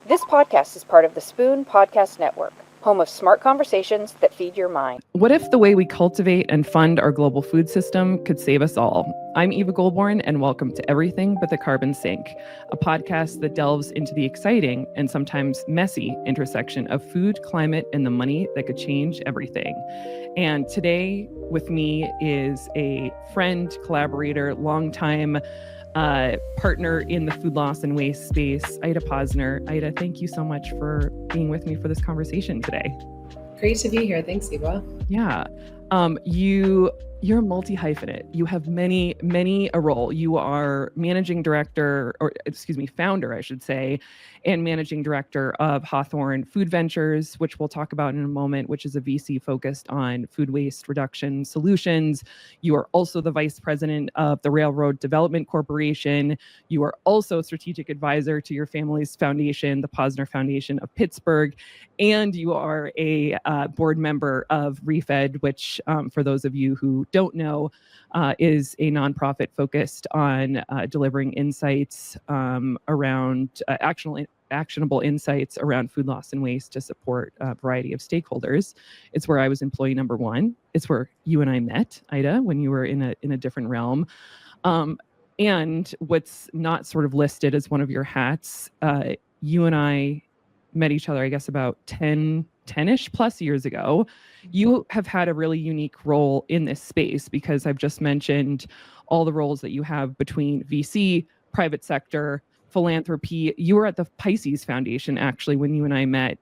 This podcast is part of the Spoon Podcast Network, home of smart conversations that feed your mind. What if the way we cultivate and fund our global food system could save us all? I'm Eva Goldborn, and welcome to Everything But the Carbon Sink, a podcast that delves into the exciting and sometimes messy intersection of food, climate, and the money that could change everything. And today with me is a friend, collaborator, longtime partner in the food loss and waste space, Ida Posner. Ida, thank you so much for being with me for this conversation today. Great to be here. Thanks, Eva. Yeah. You're a multi-hyphenate. You have many a role. You are founder, I should say, and managing director of Hawthorne Food Ventures, which we'll talk about in a moment, which is a VC focused on food waste reduction solutions. You are also the vice president of the Railroad Development Corporation. You are also a strategic advisor to your family's foundation, the Posner Foundation of Pittsburgh. And you are a board member of ReFed, which for those of you who don't know, is a nonprofit focused on delivering insights around actionable insights around food loss and waste to support a variety of stakeholders. It's where I was employee number one. It's where you and I met, Ida, when you were in a different realm. And what's not sort of listed as one of your hats, you and I met each other, I guess, about 10-ish plus years ago. You have had a really unique role in this space because I've just mentioned all the roles that you have between VC, private sector, philanthropy. You were at the Posner Foundation, actually, when you and I met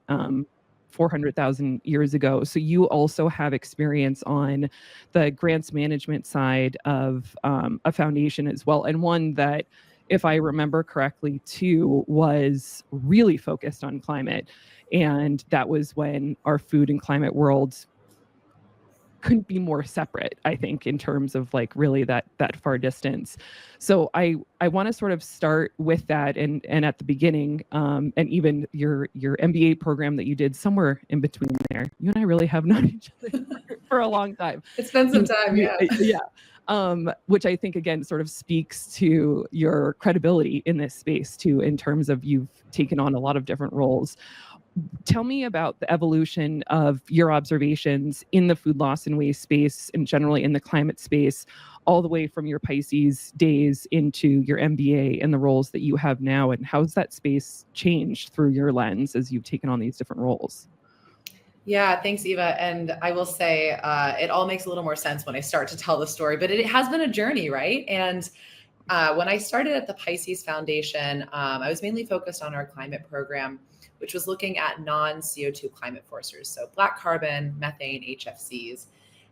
400,000 years ago. So you also have experience on the grants management side of a foundation as well, and one that, if I remember correctly, too, was really focused on climate. And that was when our food and climate worlds couldn't be more separate, I think, in terms of like really that far distance. So I want to sort of start with that and at the beginning, and even your MBA program that you did somewhere in between there. You and I really have known each other for a long time. It's been some time, yeah. Yeah. Which I think, again, sort of speaks to your credibility in this space, too, in terms of you've taken on a lot of different roles. Tell me about the evolution of your observations in the food loss and waste space and generally in the climate space, all the way from your Pisces days into your MBA and the roles that you have now. And how's that space changed through your lens as you've taken on these different roles? Yeah, thanks, Eva. And I will say it all makes a little more sense when I start to tell the story, but it has been a journey, right? And when I started at the Posner Foundation, I was mainly focused on our climate program, which was looking at non-CO2 climate forcers, so black carbon, methane, HFCs.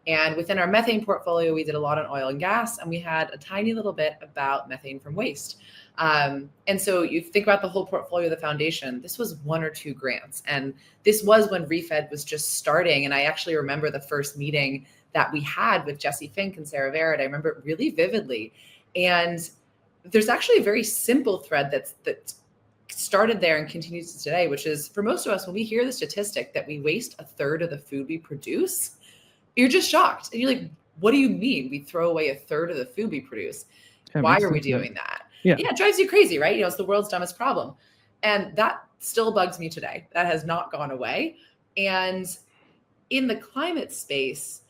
And within our methane portfolio, we did a lot on oil and gas, and we had a tiny little bit about methane from waste. And so you think about the whole portfolio of the foundation, this was 1 or 2 grants. And this was when ReFed was just starting. And I actually remember the first meeting that we had with Jesse Fink and Sarah Verrett. I remember it really vividly. And there's actually a very simple thread that started there and continues to today, which is, for most of us, when we hear the statistic that we waste 1/3 of the food we produce, you're just shocked. And you're like, what do you mean we throw away 1/3 of the food we produce? Why are we doing that? Yeah, it drives you crazy, right? It's the world's dumbest problem. And that still bugs me today. That has not gone away. And in the climate space,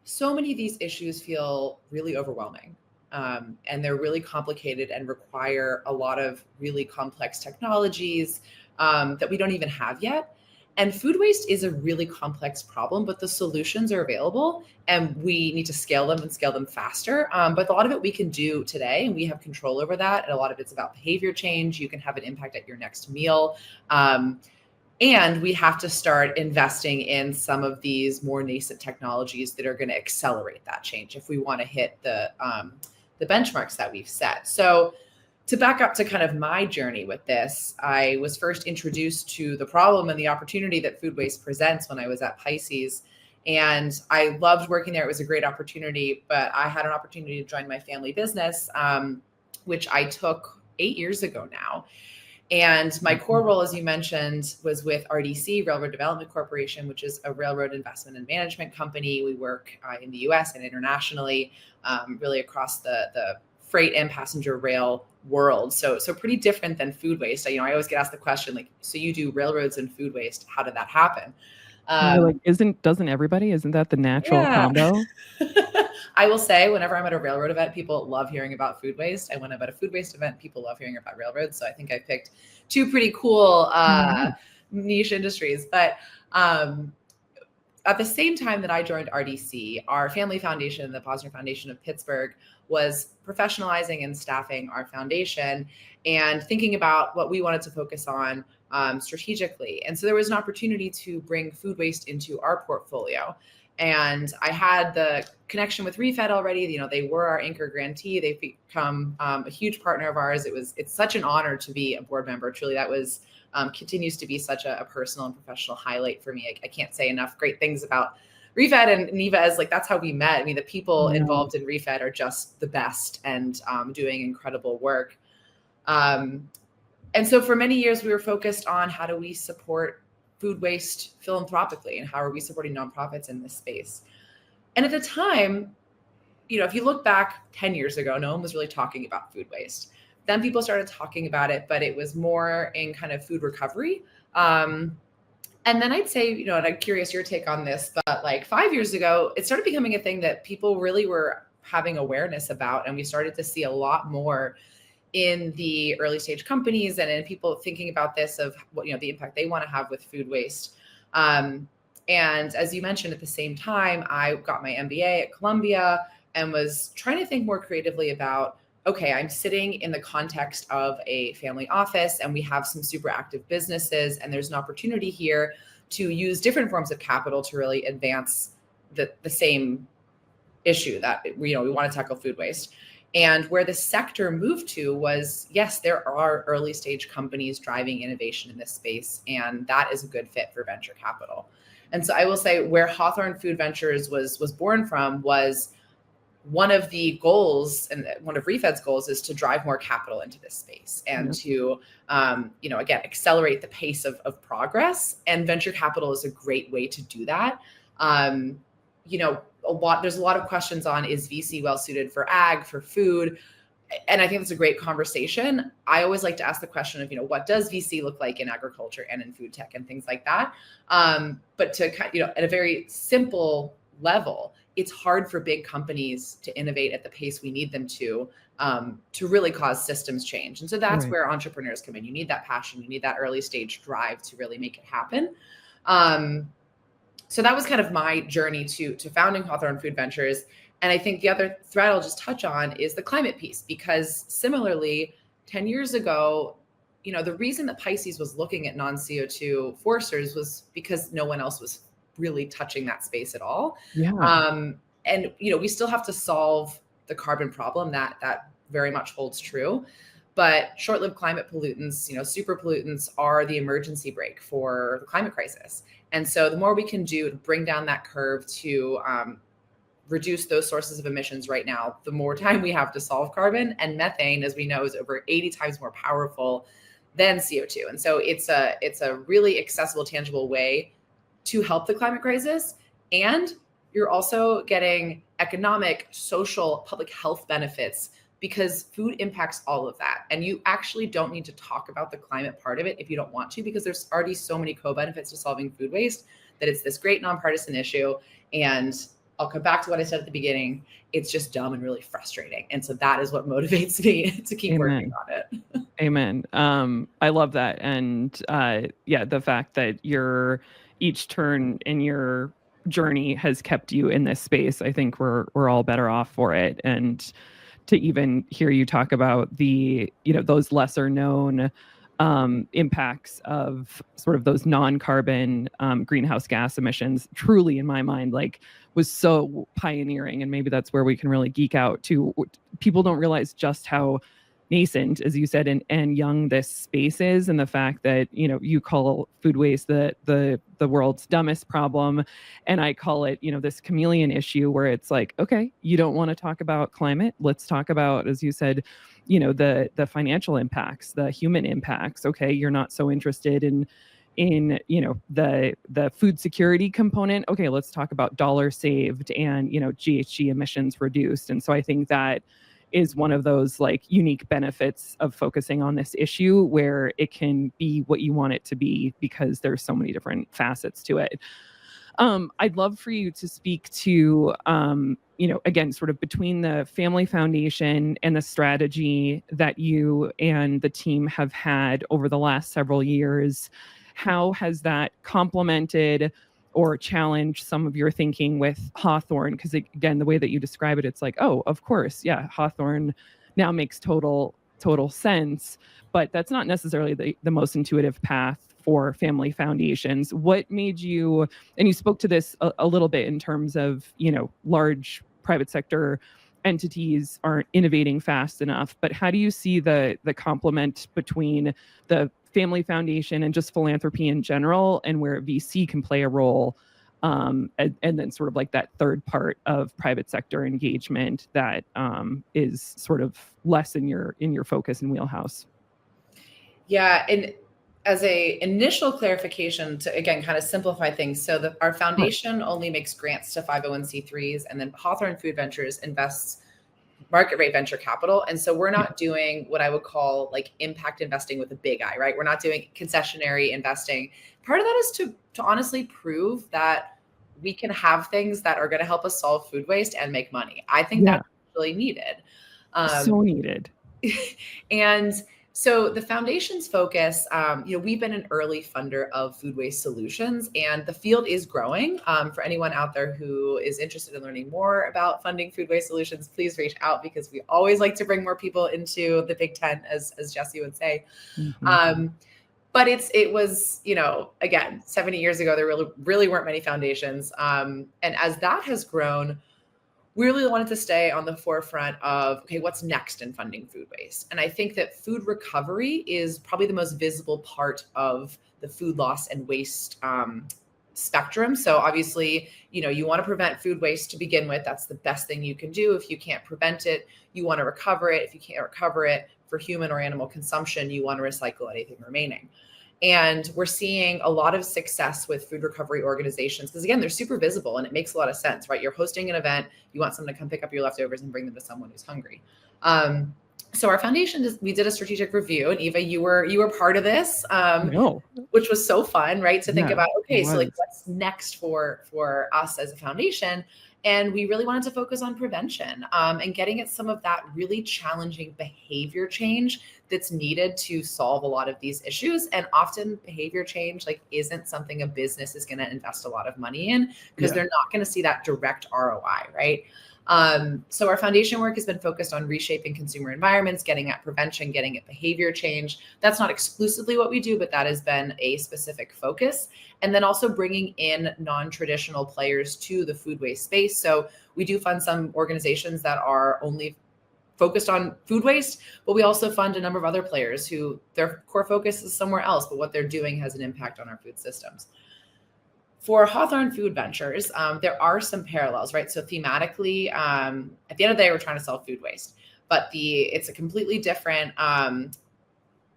so many of these issues feel really overwhelming. And they're really complicated and require a lot of really complex technologies that we don't even have yet. And food waste is a really complex problem, but the solutions are available and we need to scale them and scale them faster. But a lot of it we can do today and we have control over that. And a lot of it's about behavior change. You can have an impact at your next meal. And we have to start investing in some of these more nascent technologies that are going to accelerate that change if we want to hit the benchmarks that we've set. So to back up to kind of my journey with this, I was first introduced to the problem and the opportunity that food waste presents when I was at Posner. And I loved working there. It was a great opportunity, but I had an opportunity to join my family business, which I took 8 years ago now. And my core role, as you mentioned, was with RDC, Railroad Development Corporation, which is a railroad investment and management company. We work in the US and internationally, really across the freight and passenger rail world. So pretty different than food waste. I always get asked the question, like, so you do railroads and food waste. How did that happen? Doesn't everybody? Isn't that the natural Yeah. combo? I will say, whenever I'm at a railroad event, people love hearing about food waste. And when I'm at a food waste event, people love hearing about railroads. So I think I picked two pretty cool niche industries. But at the same time that I joined RDC, our family foundation, the Posner Foundation of Pittsburgh, was professionalizing and staffing our foundation and thinking about what we wanted to focus on strategically. And so there was an opportunity to bring food waste into our portfolio. And I had the connection with Refed already. They were our anchor grantee. They've become a huge partner of ours. It's such an honor to be a board member. Truly, that was continues to be such a personal and professional highlight for me. I can't say enough great things about Refed and Neva. As like, that's how we met. I mean, the people involved in Refed are just the best and doing incredible work. And so for many years, we were focused on how do we support food waste philanthropically and how are we supporting nonprofits in this space. And at the time, if you look back 10 years ago, no one was really talking about food waste. Then people started talking about it, but it was more in kind of food recovery. And then I'd say, and I'm curious your take on this, but like 5 years ago, it started becoming a thing that people really were having awareness about. And we started to see a lot more in the early stage companies and in people thinking about this of what, the impact they want to have with food waste. And as you mentioned, at the same time, I got my MBA at Columbia and was trying to think more creatively about, okay, I'm sitting in the context of a family office and we have some super active businesses, and there's an opportunity here to use different forms of capital to really advance the same issue that we want to tackle food waste. And where the sector moved to was, yes, there are early stage companies driving innovation in this space, and that is a good fit for venture capital. And so I will say where Hawthorne Food Ventures was born from was one of the goals, and one of Refed's goals, is to drive more capital into this space and to, again, accelerate the pace of progress. And venture capital is a great way to do that. There's a lot of questions on, is VC well suited for ag, for food? And I think that's a great conversation. I always like to ask the question of, what does VC look like in agriculture and in food tech and things like that? But to, at a very simple level, it's hard for big companies to innovate at the pace we need them to really cause systems change. And so that's where entrepreneurs come in. You need that passion, you need that early stage drive to really make it happen. So that was kind of my journey to founding Hawthorne Food Ventures. And I think the other thread I'll just touch on is the climate piece, because similarly, 10 years ago, the reason that Pisces was looking at non-CO2 foresters was because no one else was really touching that space at all. And, we still have to solve the carbon problem. That very much holds true. But short-lived climate pollutants, super pollutants, are the emergency brake for the climate crisis. And so the more we can do to bring down that curve to reduce those sources of emissions right now, the more time we have to solve carbon. And methane, as we know, is over 80 times more powerful than CO2. And so it's a really accessible, tangible way to help the climate crisis. And you're also getting economic, social, public health benefits, because food impacts all of that. And you actually don't need to talk about the climate part of it if you don't want to, because there's already so many co-benefits to solving food waste that it's this great nonpartisan issue. And I'll come back to what I said at the beginning. It's just dumb and really frustrating. And so that is what motivates me to keep working on it. Amen. I love that. And the fact that each turn in your journey has kept you in this space, I think we're all better off for it. And to even hear you talk about the, those lesser known impacts of sort of those non-carbon greenhouse gas emissions, truly in my mind, was so pioneering. And maybe that's where we can really geek out to. People don't realize just how nascent, as you said, and young this space is, and the fact that you call food waste the world's dumbest problem, and I call it this chameleon issue, where it's like, okay, you don't want to talk about climate, let's talk about, as you said, the financial impacts, the human impacts. Okay, you're not so interested in the food security component. Okay, let's talk about dollars saved and GHG emissions reduced. And so I think that is one of those like unique benefits of focusing on this issue, where it can be what you want it to be because there's so many different facets to it. I'd love for you to speak to, again, sort of between the Family Foundation and the strategy that you and the team have had over the last several years. How has that complemented or challenged some of your thinking with Hawthorne? Because again, the way that you describe it, it's like, oh, of course, yeah, Hawthorne now makes total sense, but that's not necessarily the most intuitive path for family foundations. What made you, and you spoke to this a little bit in terms of, large private sector entities aren't innovating fast enough, but how do you see the complement between the Family Foundation and just philanthropy in general, and where VC can play a role, and then sort of like that third part of private sector engagement that is sort of less in your focus and wheelhouse? Yeah, and as a initial clarification to, again, kind of simplify things. So our foundation only makes grants to 501c3s, and then Hawthorne Food Ventures invests market rate venture capital. And so we're not doing what I would call like impact investing with a big I, right? We're not doing concessionary investing. Part of that is to honestly prove that we can have things that are going to help us solve food waste and make money. I think that's really needed. So needed. And so the foundation's focus, we've been an early funder of food waste solutions, and the field is growing. For anyone out there who is interested in learning more about funding food waste solutions, please reach out, because we always like to bring more people into the big tent, as Jesse would say. Mm-hmm. But it was, again, 70 years ago, there really weren't many foundations. And as that has grown, we really wanted to stay on the forefront of, okay, what's next in funding food waste? And I think that food recovery is probably the most visible part of the food loss and waste spectrum. So obviously, you want to prevent food waste to begin with. That's the best thing you can do. If you can't prevent it, you want to recover it. If you can't recover it for human or animal consumption, you want to recycle anything remaining. And we're seeing a lot of success with food recovery organizations because, again, they're super visible and it makes a lot of sense, right? You're hosting an event, you want someone to come pick up your leftovers and bring them to someone who's hungry. So our foundation, we did a strategic review, and Eva, you were part of this, which was so fun, right? To think about, okay, so like what's next for us as a foundation. And we really wanted to focus on prevention and getting at some of that really challenging behavior change that's needed to solve a lot of these issues. And often behavior change isn't something a business is going to invest a lot of money in because they're not going to see that direct ROI, right? So our foundation work has been focused on reshaping consumer environments, getting at prevention, getting at behavior change. That's not exclusively what we do, but that has been a specific focus. And then also bringing in non-traditional players to the food waste space. So we do fund some organizations that are only focused on food waste, but we also fund a number of other players who their core focus is somewhere else, but what they're doing has an impact on our food systems. For Hawthorne Food Ventures, there are some parallels, right? So thematically, at the end of the day, we're trying to solve food waste, but it's a completely different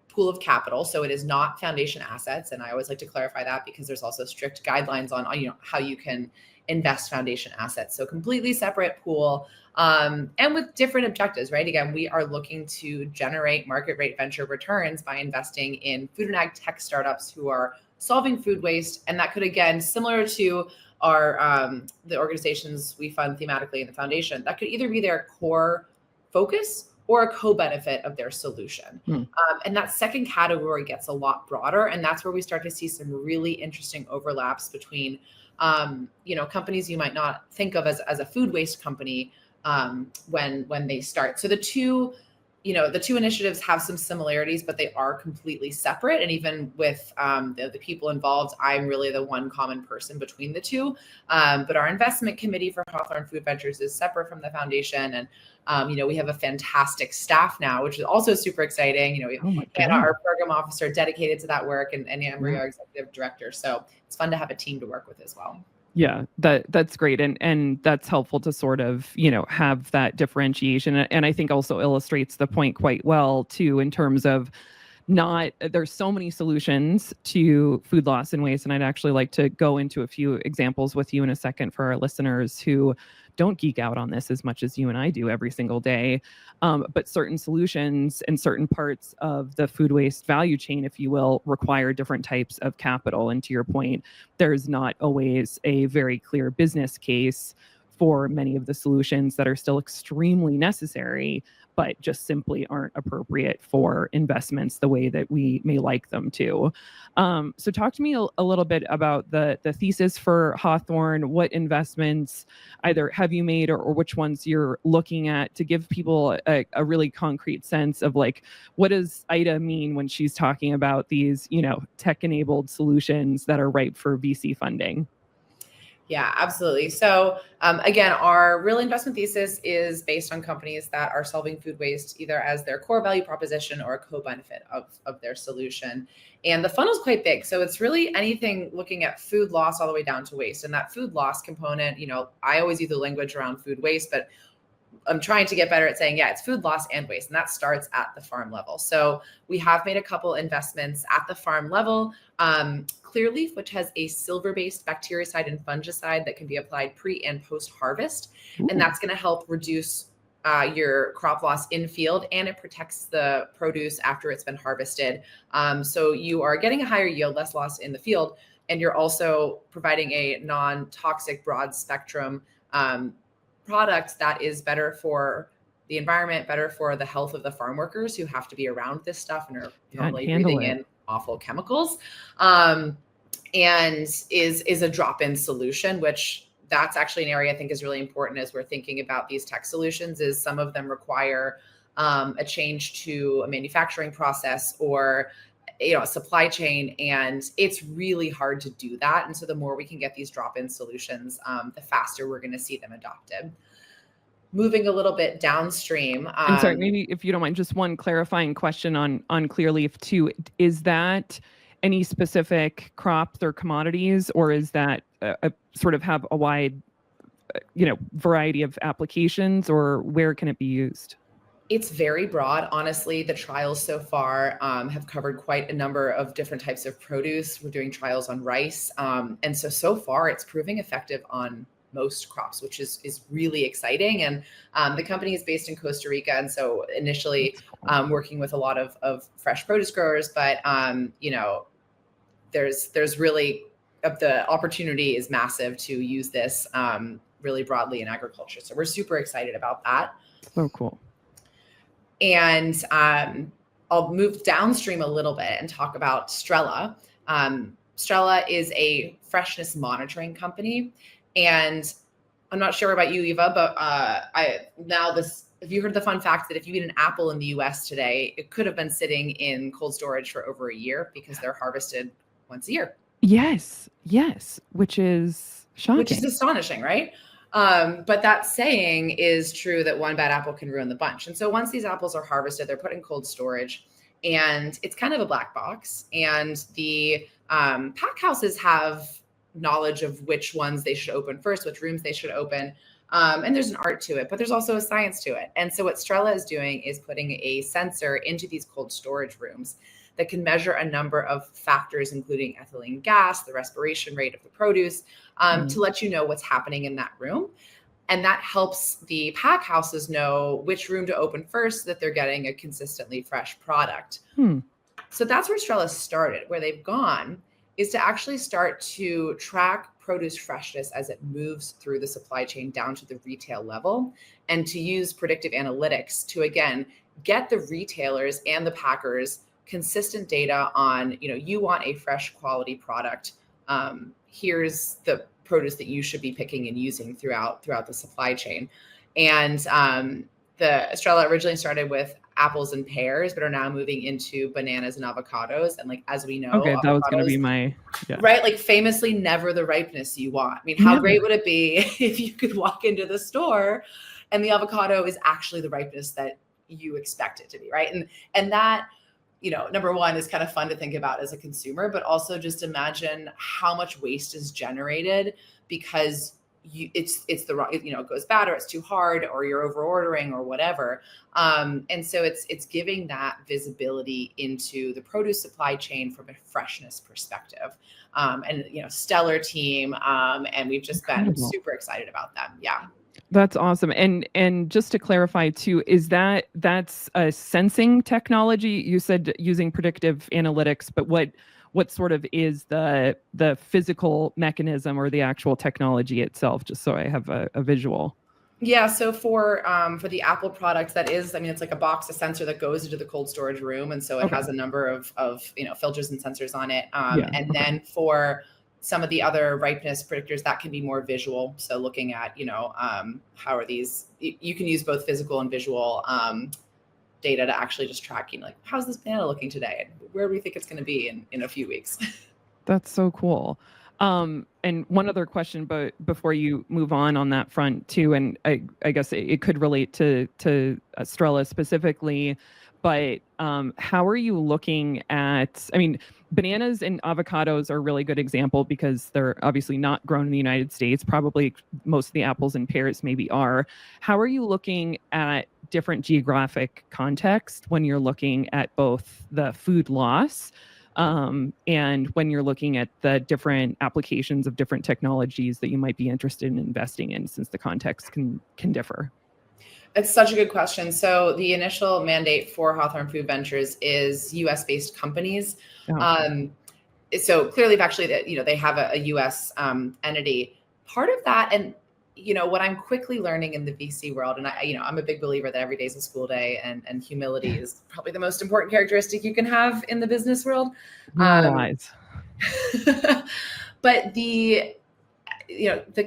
pool of capital. So it is not foundation assets. And I always like to clarify that because there's also strict guidelines on how you can invest foundation assets. So completely separate pool and with different objectives, right? Again, we are looking to generate market rate venture returns by investing in food and ag tech startups who are solving food waste. And that could, again, similar to our the organizations we fund thematically in the foundation, that could either be their core focus or a co-benefit of their solution. And that second category gets a lot broader. And that's where we start to see some really interesting overlaps between companies you might not think of as a food waste company when they start. So the two initiatives have some similarities, but they are completely separate. And even with the people involved, I'm really the one common person between the two. But our investment committee for Hawthorne Food Ventures is separate from the foundation. And, we have a fantastic staff now, which is also super exciting. We have our program officer dedicated to that work and Anne-Marie, our executive director. So it's fun to have a team to work with as well. Yeah, that's great. And that's helpful to sort of, have that differentiation. And I think also illustrates the point quite well too, in terms of there's so many solutions to food loss and waste. And I'd actually like to go into a few examples with you in a second for our listeners who don't geek out on this as much as you and I do every single day. But certain solutions and certain parts of the food waste value chain, if you will, require different types of capital. And to your point, there's not always a very clear business case for many of the solutions that are still extremely necessary, but just simply aren't appropriate for investments the way that we may like them to. So talk to me a little bit about the thesis for Hawthorne. What investments either have you made or which ones you're looking at to give people a really concrete sense of like, what does Ida mean when she's talking about these, tech-enabled solutions that are ripe for VC funding? Yeah, absolutely. So again, our real investment thesis is based on companies that are solving food waste either as their core value proposition or a co-benefit of their solution. And the funnel is quite big. So it's really anything looking at food loss all the way down to waste. And that food loss component, I always use the language around food waste, but I'm trying to get better at saying, it's food loss and waste. And that starts at the farm level. So we have made a couple investments at the farm level. Clearleaf, which has a silver-based bactericide and fungicide that can be applied pre and post-harvest. And that's going to help reduce your crop loss in field, and it protects the produce after it's been harvested. So you are getting a higher yield, less loss in the field, and you're also providing a non-toxic broad spectrum product that is better for the environment, better for the health of the farm workers who have to be around this stuff and are normally breathing in awful chemicals, and is a drop-in solution, which that's actually an area I think is really important as we're thinking about these tech solutions. Is some of them require a change to a manufacturing process or a supply chain, and it's really hard to do that. And so the more we can get these drop-in solutions, the faster we're going to see them adopted. Moving a little bit downstream. I'm sorry, maybe if you don't mind, just one clarifying question on Clearleaf too. Is that any specific crops or commodities, or is that sort of have a wide, variety of applications, or where can it be used? It's very broad. Honestly, the trials so far have covered quite a number of different types of produce. We're doing trials on rice. And so far it's proving effective on most crops, which is really exciting. And the company is based in Costa Rica. And so initially working with a lot of fresh produce growers, but there's really, the opportunity is massive to use this really broadly in agriculture. So we're super excited about that. Oh, cool. And I'll move downstream a little bit and talk about Strella. Strella is a freshness monitoring company. And I'm not sure about you, Eva, but have you heard the fun fact that if you eat an apple in the US today, it could have been sitting in cold storage for over a year because they're harvested once a year? Yes, which is shocking. Which is astonishing, right? But that saying is true that one bad apple can ruin the bunch. And so once these apples are harvested, they're put in cold storage, and it's kind of a black box. And the pack houses have knowledge of which ones they should open first, which rooms they should open. And there's an art to it, but there's also a science to it. And so what Strella is doing is putting a sensor into these cold storage rooms that can measure a number of factors, including ethylene gas, the respiration rate of the produce, to let you know what's happening in that room. And that helps the pack houses know which room to open first so that they're getting a consistently fresh product. So that's where Strella started. Where they've gone is to actually start to track produce freshness as it moves through the supply chain down to the retail level, and to use predictive analytics to, again, get the retailers and the packers consistent data on, you want a fresh quality product. Here's the produce that you should be picking and using throughout the supply chain. And the Strella originally started with apples and pears, but are now moving into bananas and avocados. And as we know, okay, that was going to be my right, famously never the ripeness you want. I mean, how great would it be if you could walk into the store and the avocado is actually the ripeness that you expect it to be, right? And that, number one, is kind of fun to think about as a consumer, but also just imagine how much waste is generated because it's the wrong, it goes bad, or it's too hard, or you're over ordering or whatever. And so it's giving that visibility into the produce supply chain from a freshness perspective. And stellar team. And we've just been super excited about them. Yeah. That's awesome. And just to clarify too, that's a sensing technology? You said using predictive analytics, but what sort of is the physical mechanism or the actual technology itself, just so I have a visual? Yeah. So for the Apple product, that is, it's like a box, a sensor that goes into the cold storage room. And so it has a number of filters and sensors on it. Then for some of the other ripeness predictors, that can be more visual. So looking at, how are these, you can use both physical and visual data to actually just track, like, how's this banana looking today? And where do we think it's going to be in a few weeks? That's so cool. And one other question, but before you move on that front too, and I guess it could relate to Estrella specifically, but how are you looking at, bananas and avocados are a really good example because they're obviously not grown in the United States. Probably most of the apples and pears maybe are. How are you looking at different geographic context when you're looking at both the food loss and when you're looking at the different applications of different technologies that you might be interested in investing in, since the context can differ? It's such a good question. So the initial mandate for Hawthorne Food Ventures is U.S.-based companies. Oh. So clearly, actually, that they have a U.S. Entity. Part of that, and what I'm quickly learning in the VC world, and I'm a big believer that every day is a school day, and humility is probably the most important characteristic you can have in the business world. But the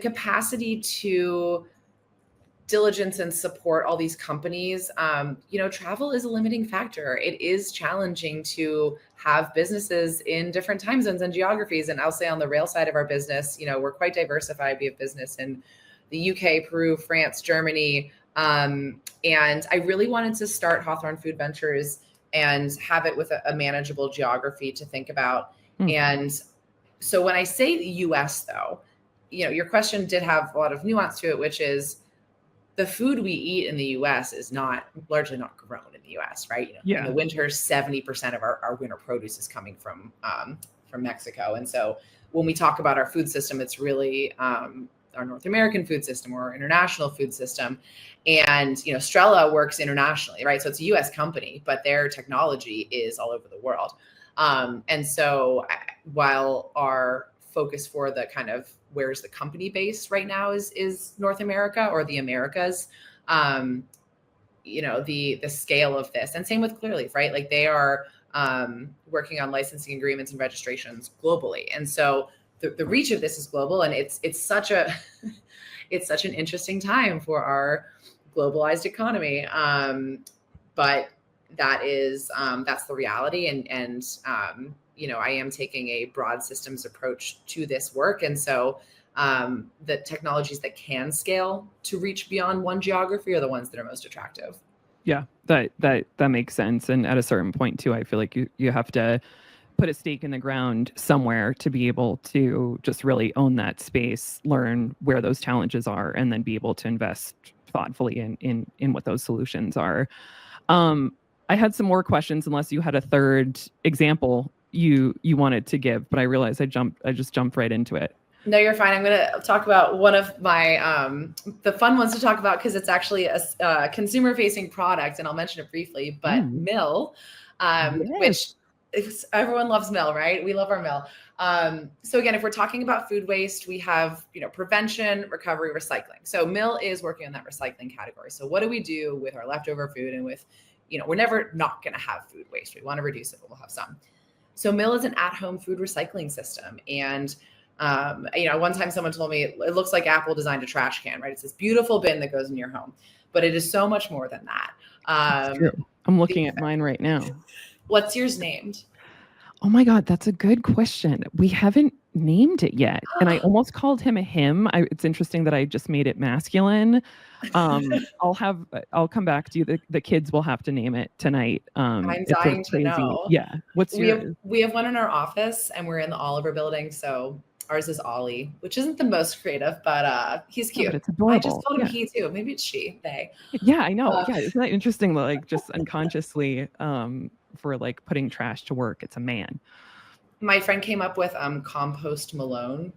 capacity to diligence and support all these companies, travel is a limiting factor. It is challenging to have businesses in different time zones and geographies. And I'll say on the rail side of our business, we're quite diversified. We have business in the UK, Peru, France, Germany. And I really wanted to start Hawthorne Food Ventures and have it with a manageable geography to think about. And so when I say the US though, your question did have a lot of nuance to it, which is, the food we eat in the U.S. is largely not grown in the U.S., right? In the winter, 70% of our winter produce is coming from Mexico. And so when we talk about our food system, it's really our North American food system or our international food system. And, Estrella works internationally, right? So it's a U.S. company, but their technology is all over the world. And so while our focus for the kind of where's the company based right now is North America or the Americas, the scale of this, and same with Clearleaf, right? Like they are working on licensing agreements and registrations globally. And so the reach of this is global, and it's such an interesting time for our globalized economy. But that's the reality. And I am taking a broad systems approach to this work. And so the technologies that can scale to reach beyond one geography are the ones that are most attractive. Yeah, that makes sense. And at a certain point too, I feel like you have to put a stake in the ground somewhere to be able to just really own that space, learn where those challenges are, and then be able to invest thoughtfully in what those solutions are. I had some more questions, unless you had a third example you wanted to give, but I realized I just jumped right into it. No, you're fine. I'm going to talk about one of my the fun ones to talk about, because it's actually a consumer facing product, and I'll mention it briefly. But Mill, which everyone loves Mill, right? We love our Mill. So again, if we're talking about food waste, we have prevention, recovery, recycling. So Mill is working on that recycling category. So what do we do with our leftover food? And with we're never not going to have food waste. We want to reduce it, but we'll have some. So Mill is an at-home food recycling system. And, one time someone told me it looks like Apple designed a trash can, right? It's this beautiful bin that goes in your home, but it is so much more than that. That's true. I'm looking at mine right now. What's yours named? Oh my God, that's a good question. We haven't named it yet. And I almost called him a him. It's interesting that I just made it masculine. I'll come back to you. The kids will have to name it tonight. I'm dying to know. Yeah. What's yours? We have one in our office, and we're in the Oliver building. So Ours is Ollie, which isn't the most creative, but he's No, cute. but it's I just adorable. called him Yeah. he too. Maybe it's she, they. Yeah, I know. Uh, Yeah, isn't that interesting? That, like, just unconsciously, for like putting trash to work, it's a man. My friend came up with Compost Malone.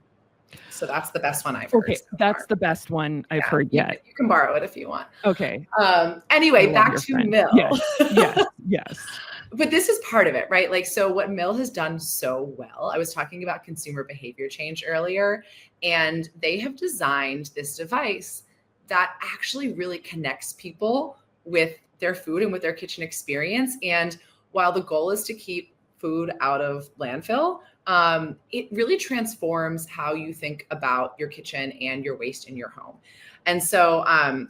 So that's the best one I've heard. Okay, So that's far. the best one I've heard You, yet. you can borrow it if you want. Okay, I Anyway, love back your to friend. Mill. Yes, yes, yes. But this is part of it, right? Like, so what Mill has done so well, I was talking about consumer behavior change earlier, and they have designed this device that actually really connects people with their food and with their kitchen experience. And while the goal is to keep food out of landfill, it really transforms how you think about your kitchen and your waste in your home. And so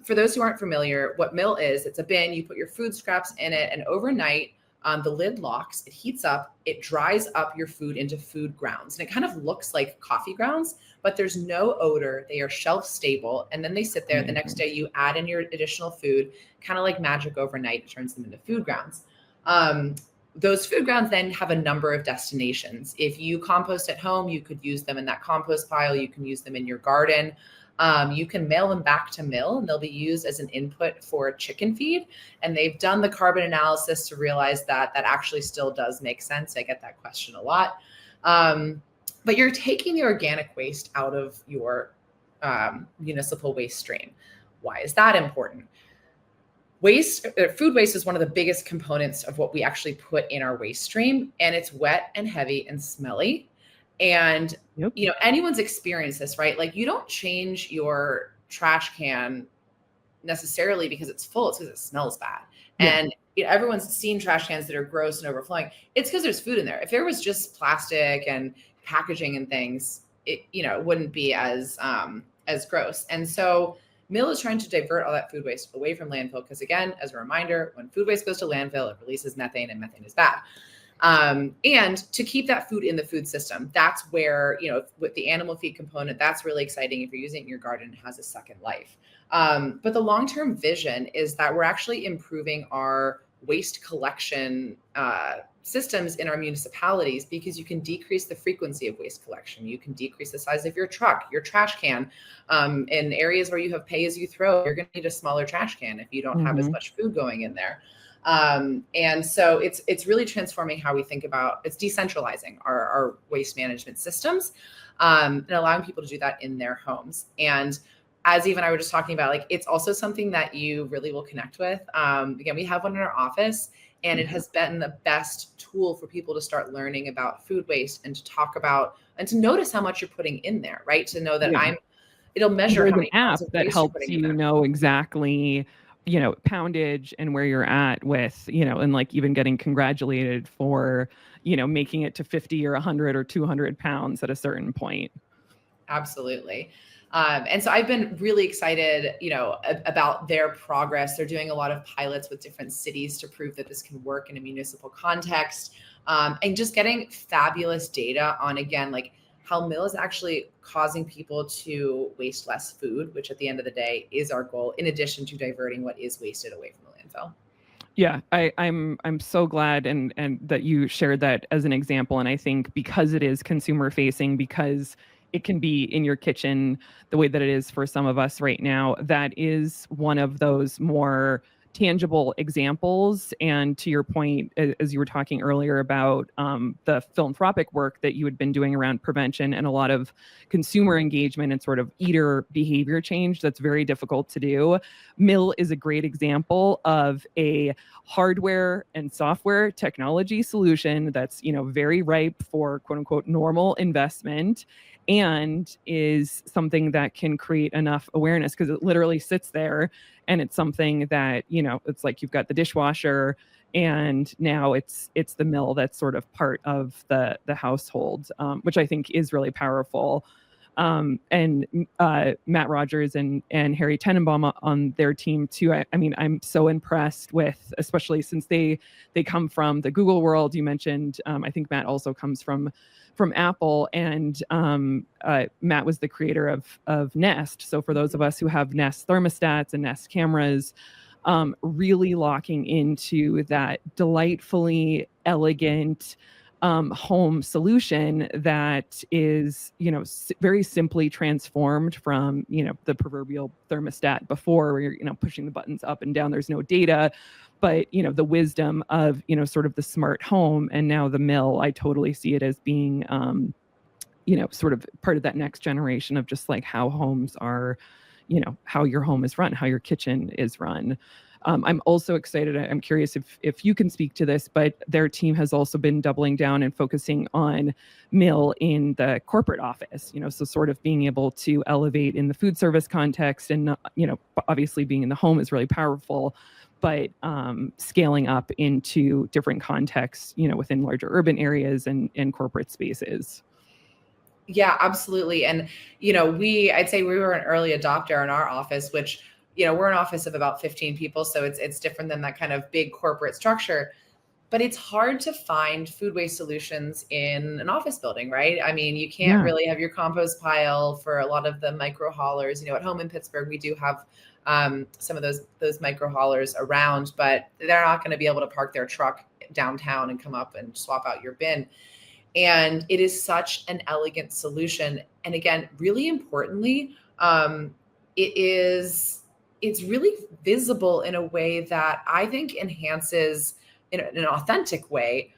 for those who aren't familiar, what Mill is, it's a bin, you put your food scraps in it, and overnight, the lid locks, it heats up, it dries up your food into food grounds. And it kind of looks like coffee grounds, but there's no odor. They are shelf stable. And then they sit there. The next day, you add in your additional food, kind of like magic overnight, it turns them into food grounds. Those food grounds then have a number of destinations. If you compost at home, you could use them in that compost pile. You can use them in your garden. You can mail them back to Mill, and they'll be used as an input for chicken feed. And they've done the carbon analysis to realize that that actually still does make sense. I get that question a lot. But you're taking the organic waste out of your municipal waste stream. Why is that important? Food waste is one of the biggest components of what we actually put in our waste stream, and it's wet and heavy and smelly. And Yep. Anyone's experienced this, right? Like, you don't change your trash can necessarily because it's full, it's because it smells bad. Yeah. And everyone's seen trash cans that are gross and overflowing. It's because there's food in there. If there was just plastic and packaging and things, it wouldn't be as gross. And so Mill is trying to divert all that food waste away from landfill because, again, as a reminder, when food waste goes to landfill, it releases methane, and methane is bad. And to keep that food in the food system, that's where, with the animal feed component, that's really exciting. If you're using it in your garden, it has a second life. But the long-term vision is that we're actually improving our waste collection systems in our municipalities, because you can decrease the frequency of waste collection. You can decrease the size of your truck, your trash can. In areas where you have pay as you throw, you're going to need a smaller trash can if you don't have as much food going in there. And so it's really transforming how we think about, it's decentralizing our waste management systems, and allowing people to do that in their homes. And as Eve and I were just talking about, like, it's also something that you really will connect with. Again, we have one in our office, and it has been the best tool for people to start learning about food waste and to talk about and to notice how much you're putting in there, right? To know that it'll measure There's how many an app pounds of that waste helps you're putting in you there. know exactly, poundage and where you're at with, and like even getting congratulated for, making it to 50 or 100 or 200 pounds at a certain point. Absolutely. And so I've been really excited, about their progress. They're doing a lot of pilots with different cities to prove that this can work in a municipal context, and just getting fabulous data on, again, like how Mill is actually causing people to waste less food, which at the end of the day is our goal, in addition to diverting what is wasted away from the landfill. Yeah, I'm so glad and that you shared that as an example. And I think because it is consumer facing, because it can be in your kitchen the way that it is for some of us right now, that is one of those more tangible examples. And to your point, as you were talking earlier about the philanthropic work that you had been doing around prevention and a lot of consumer engagement and sort of eater behavior change, that's very difficult to do. Mill is a great example of a hardware and software technology solution that's, very ripe for quote unquote normal investment, and is something that can create enough awareness because it literally sits there, and it's something that, it's like you've got the dishwasher and now it's the Mill that's sort of part of the household, which I think is really powerful. And Matt Rogers and Harry Tenenbaum on their team too. I mean, I'm so impressed with, especially since they come from the Google world. You mentioned, I think Matt also comes from Apple, and Matt was the creator of Nest. So for those of us who have Nest thermostats and Nest cameras, really locking into that delightfully elegant, home solution that is, very simply transformed from, the proverbial thermostat before, where you're, pushing the buttons up and down. There's no data, but, the wisdom of, sort of the smart home, and now the mill. I totally see it as being, sort of part of that next generation of just like how homes are, how your home is run, how your kitchen is run. I'm also excited. I'm curious if you can speak to this, but their team has also been doubling down and focusing on mill in the corporate office, so sort of being able to elevate in the food service context, and, obviously being in the home is really powerful, but scaling up into different contexts, within larger urban areas and corporate spaces. Yeah, absolutely. And, I'd say we were an early adopter in our office, which, we're an office of about 15 people. So it's different than that kind of big corporate structure, but it's hard to find food waste solutions in an office building, right? I mean, you can't really have your compost pile for a lot of the micro haulers. At home in Pittsburgh, we do have some of those micro haulers around, but they're not going to be able to park their truck downtown and come up and swap out your bin. And it is such an elegant solution. And again, really importantly, it's really visible in a way that I think enhances in an authentic way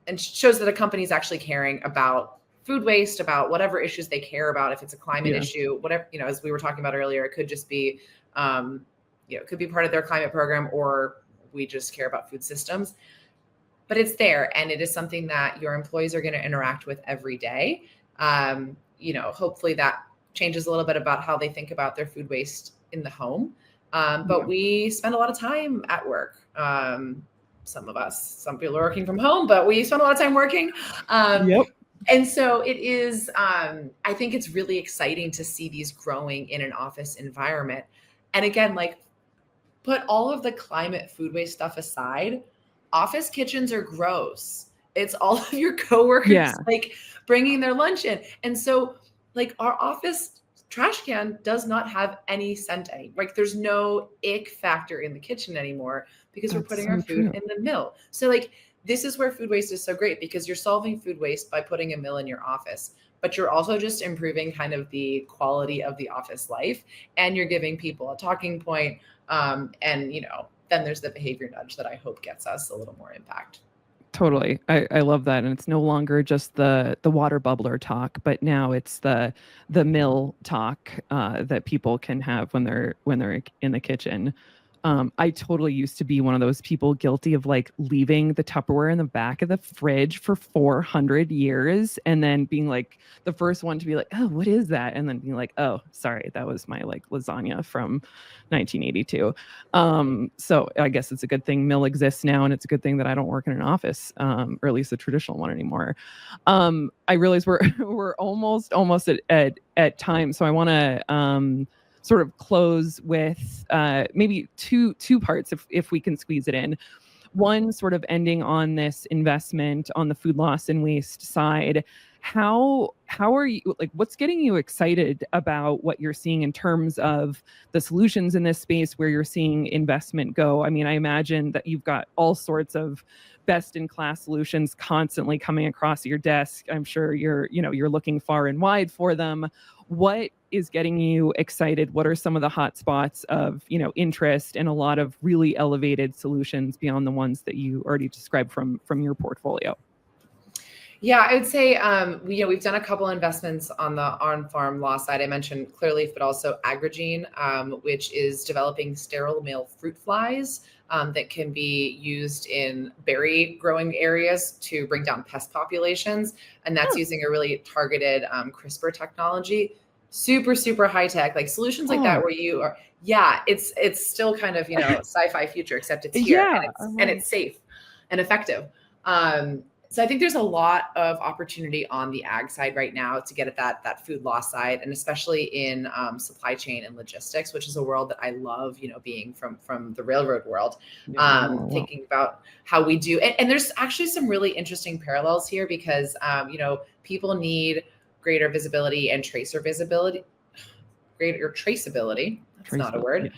and shows that a company is actually caring about food waste, about whatever issues they care about. If it's a climate issue, whatever, as we were talking about earlier, it could just be, it could be part of their climate program, or we just care about food systems. But it's there, and it is something that your employees are going to interact with every day. Hopefully that changes a little bit about how they think about their food waste in the home. But we spend a lot of time at work. Some people are working from home, but we spend a lot of time working. And so it is, I think it's really exciting to see these growing in an office environment. And again, put all of the climate food waste stuff aside, office kitchens are gross. It's all of your coworkers bringing their lunch in. And so our office trash can does not have any scent. There's no ick factor in the kitchen anymore because we're putting our food in the mill. So this is where food waste is so great, because you're solving food waste by putting a mill in your office, but you're also just improving kind of the quality of the office life, and you're giving people a talking point. Then there's the behavior nudge that I hope gets us a little more impact. Totally. I love that. And it's no longer just the water bubbler talk, but now it's the mill talk that people can have when they're in the kitchen. I totally used to be one of those people guilty of leaving the Tupperware in the back of the fridge for 400 years and then being the first one to be oh, what is that? And then being oh, sorry, that was my lasagna from 1982. So I guess it's a good thing mill exists now, and it's a good thing that I don't work in an office, or at least a traditional one anymore. I realize we're almost at time. So I want to sort of close with maybe two parts if we can squeeze it in. One, sort of ending on this investment on the food loss and waste side. How are you, what's getting you excited about what you're seeing in terms of the solutions in this space where you're seeing investment go? I mean, I imagine that you've got all sorts of best in class solutions constantly coming across your desk. I'm sure you're looking far and wide for them. What is getting you excited? What are some of the hot spots of, interest and a lot of really elevated solutions beyond the ones that you already described from your portfolio? Yeah, I would say, we've done a couple investments on the on-farm loss side. I mentioned Clearleaf, but also Agrigene, which is developing sterile male fruit flies that can be used in berry growing areas to bring down pest populations. And that's using a really targeted CRISPR technology. Super, super high tech, solutions like that where you are, it's still kind of, sci-fi future, except it's here and it's safe and effective. So I think there's a lot of opportunity on the ag side right now to get at that food loss side, and especially in supply chain and logistics, which is a world that I love, being from the railroad world, thinking about how we do. And there's actually some really interesting parallels here because, people need greater visibility and greater traceability. That's not a word.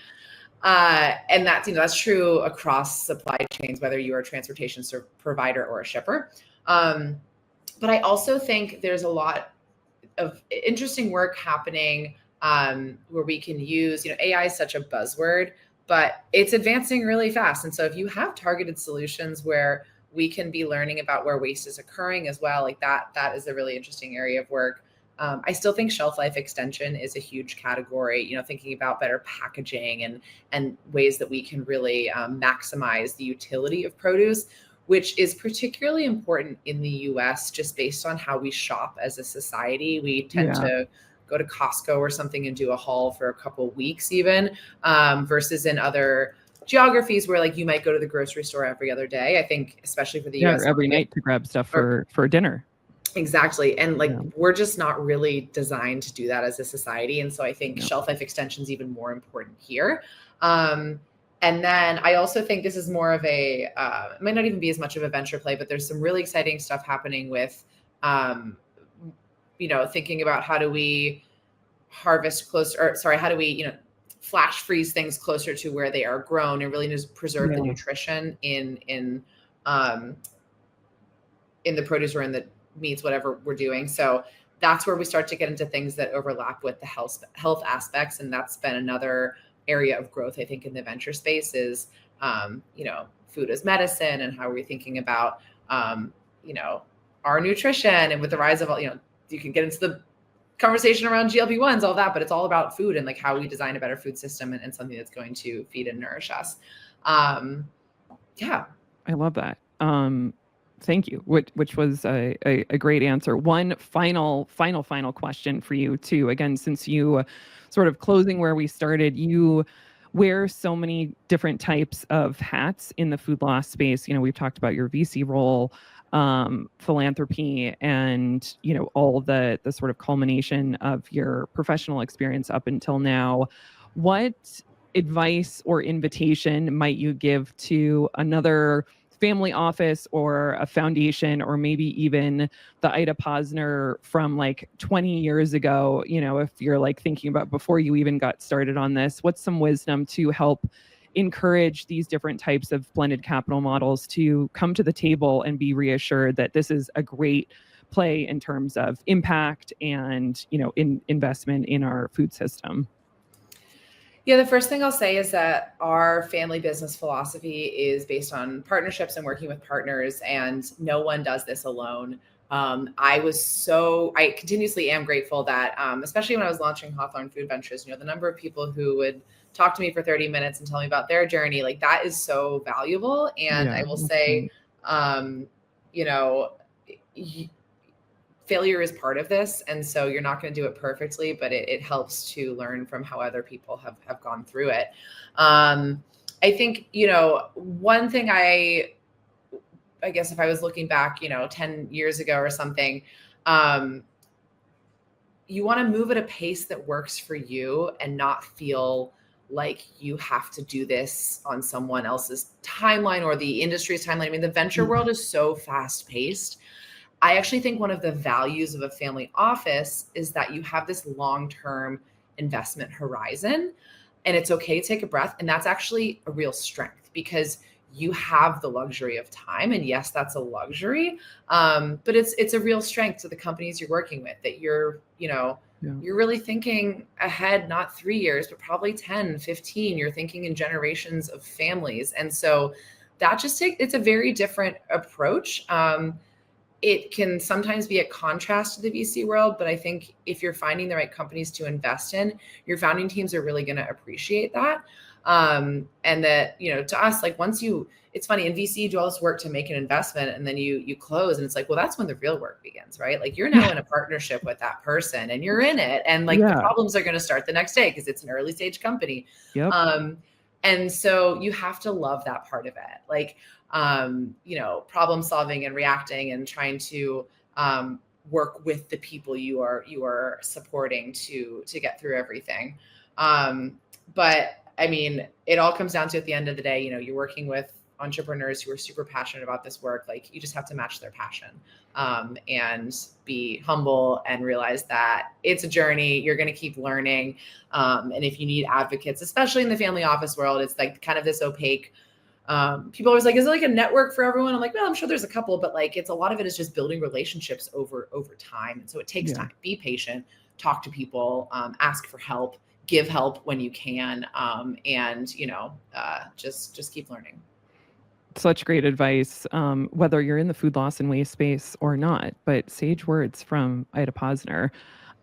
And that's true across supply chains, whether you are a transportation provider or a shipper. But I also think there's a lot of interesting work happening where we can use, AI is such a buzzword, but it's advancing really fast. And so if you have targeted solutions where we can be learning about where waste is occurring as well, like that is a really interesting area of work. I still think shelf life extension is a huge category, thinking about better packaging and ways that we can really maximize the utility of produce, which is particularly important in the US just based on how we shop as a society. We tend to go to Costco or something and do a haul for a couple weeks even, versus in other geographies where like you might go to the grocery store every other day. I think especially for the US or every night to grab stuff for dinner. Exactly. And we're just not really designed to do that as a society. And so I think shelf life extension is even more important here. And then I also think this is more of a, it might not even be as much of a venture play, but there's some really exciting stuff happening with, thinking about how do we harvest closer, how do we, flash freeze things closer to where they are grown and really just preserve the nutrition in the produce or in the meats, whatever we're doing. So that's where we start to get into things that overlap with the health aspects. And that's been another area of growth, I think, in the venture space is, food as medicine and how are we thinking about, our nutrition. And with the rise of, you can get into the conversation around GLP-1s, all that, but it's all about food and like how we design a better food system and something that's going to feed and nourish us. Yeah. I love that. Thank you, which was a great answer. One final question for you too. Again, since you sort of closing where we started, you wear so many different types of hats in the food loss space. We've talked about your VC role, philanthropy, and all the sort of culmination of your professional experience up until now. What advice or invitation might you give to another family office or a foundation, or maybe even the Ida Posner from like 20 years ago, if you're like thinking about before you even got started on this, what's some wisdom to help encourage these different types of blended capital models to come to the table and be reassured that this is a great play in terms of impact and, investment in our food system? Yeah, the first thing I'll say is that our family business philosophy is based on partnerships and working with partners, and no one does this alone. I continuously am grateful that, especially when I was launching Hawthorne Food Ventures, the number of people who would talk to me for 30 minutes and tell me about their journey, like that is so valuable. And I will say, failure is part of this. And so you're not going to do it perfectly, but it helps to learn from how other people have gone through it. I think, one thing I guess if I was looking back, 10 years ago or something, you want to move at a pace that works for you and not feel like you have to do this on someone else's timeline or the industry's timeline. I mean, the venture world is so fast paced. I actually think one of the values of a family office is that you have this long-term investment horizon, and it's okay to take a breath. And that's actually a real strength because you have the luxury of time. And yes, that's a luxury, but it's a real strength to the companies you're working with that you're really thinking ahead, not 3 years, but probably 10, 15. You're thinking in generations of families. And so that it's a very different approach. It can sometimes be a contrast to the VC world, but I think if you're finding the right companies to invest in, your founding teams are really going to appreciate that. And that, to us, like it's funny in VC, you do all this work to make an investment and then you close and it's like, well, that's when the real work begins, right? Like you're now in a partnership with that person and you're in it. And like the problems are going to start the next day because it's an early stage company. Yep. And so you have to love that part of it. Like, problem solving and reacting and trying to work with the people you are supporting to get through everything. But I mean, it all comes down to at the end of the day, you're working with entrepreneurs who are super passionate about this work. Like you just have to match their passion and be humble and realize that it's a journey. You're going to keep learning. And if you need advocates, especially in the family office world, it's like kind of this opaque People are always like, is it like a network for everyone? I'm like, well, I'm sure there's a couple, but like a lot of it is just building relationships over time. And so it takes time. Be patient, talk to people, ask for help, give help when you can, and just keep learning. Such great advice, whether you're in the food loss and waste space or not, but sage words from Ida Posner.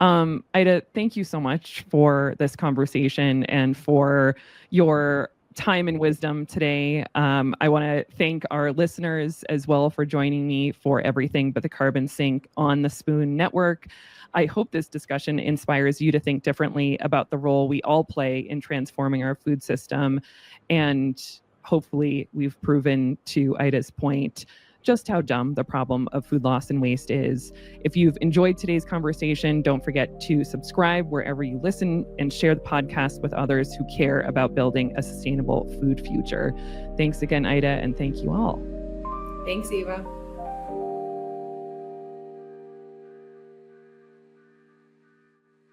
Ida, thank you so much for this conversation and for your time and wisdom today. I want to thank our listeners as well for joining me for Everything But the Carbon Sink on the Spoon Network. I hope this discussion inspires you to think differently about the role we all play in transforming our food system. And hopefully we've proven, to Ida's point, just how dumb the problem of food loss and waste is. If you've enjoyed today's conversation, don't forget to subscribe wherever you listen and share the podcast with others who care about building a sustainable food future. Thanks again, Ida, and thank you all. Thanks, Eva.